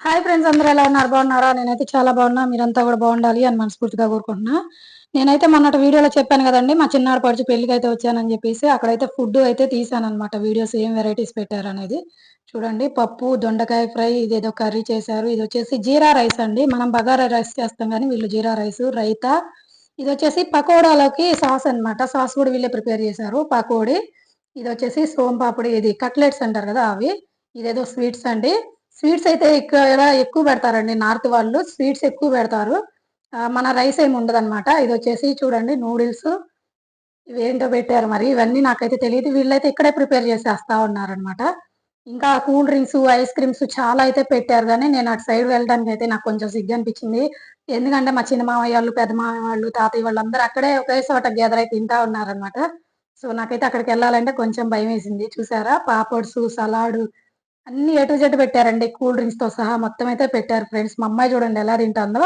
Hi friends, అందరూ ఎలా ఉన్నారు? బాగున్నారా? నేనైతే చాలా బాగున్నా. మీరంతా కూడా బాగుండాలి అని మనస్ఫూర్తిగా కోరుకుంటున్నా. నేనైతే మొన్నటి వీడియోలో చెప్పాను కదండి, మా చిన్నాడు పడుచు పెళ్లికి అయితే వచ్చానని చెప్పేసి. అక్కడైతే ఫుడ్ అయితే తీసానన్నమాట. వీడియోస్ ఏం వెరైటీస్ పెట్టారనేది చూడండి. పప్పు, దొండకాయ ఫ్రై, ఇదేదో కర్రీ చేశారు. ఇది వచ్చేసి జీరా రైస్ అండి. మనం బగారా రైస్ చేస్తాం కానీ వీళ్ళు జీరా రైస్, రైతా. ఇది వచ్చేసి పకోడాలోకి సాస్ అన్నమాట. సాస్ కూడా వీళ్ళే ప్రిపేర్ చేశారు. పకోడీ, ఇది వచ్చేసి సోంపాపిడి, ఇది కట్లెట్స్ అంటారు కదా అవి. ఇదేదో స్వీట్స్ అండి. స్వీట్స్ అయితే ఇక్కడ ఎక్కువ పెడతారండి. నార్త్ వాళ్ళు స్వీట్స్ ఎక్కువ పెడతారు. మన రైస్ ఏమి ఉండదన్నమాట. ఇది వచ్చేసి చూడండి నూడిల్స్, ఇవేంటో పెట్టారు మరి. ఇవన్నీ నాకైతే తెలియదు. వీళ్ళైతే ఇక్కడే ప్రిపేర్ చేసేస్తా ఉన్నారనమాట. ఇంకా కూల్ డ్రింక్స్, ఐస్ క్రీమ్స్ చాలా అయితే పెట్టారు గానీ, నేను అటు సైడ్ వెళ్ళడానికి అయితే నాకు కొంచెం సిగ్గనిపించింది. ఎందుకంటే మా చిన్న మామయ్య వాళ్ళు, పెద్ద మామయ్య వాళ్ళు, తాతయ్య వాళ్ళందరూ అక్కడే ఒకే చోట గ్యాదర్ అయి తింటా ఉన్నారనమాట. సో, నాకైతే అక్కడికెళ్ళాలంటే కొంచెం భయమేసింది. చూసారా? పాపడ్సు, సలాడు అన్నీ ఏ టు జెడ్ పెట్టారండి. కూల్ డ్రింక్స్‌తో సహా మొత్తం అయితే పెట్టారు ఫ్రెండ్స్. మా అమ్మాయి చూడండి ఎలా తింటాందో.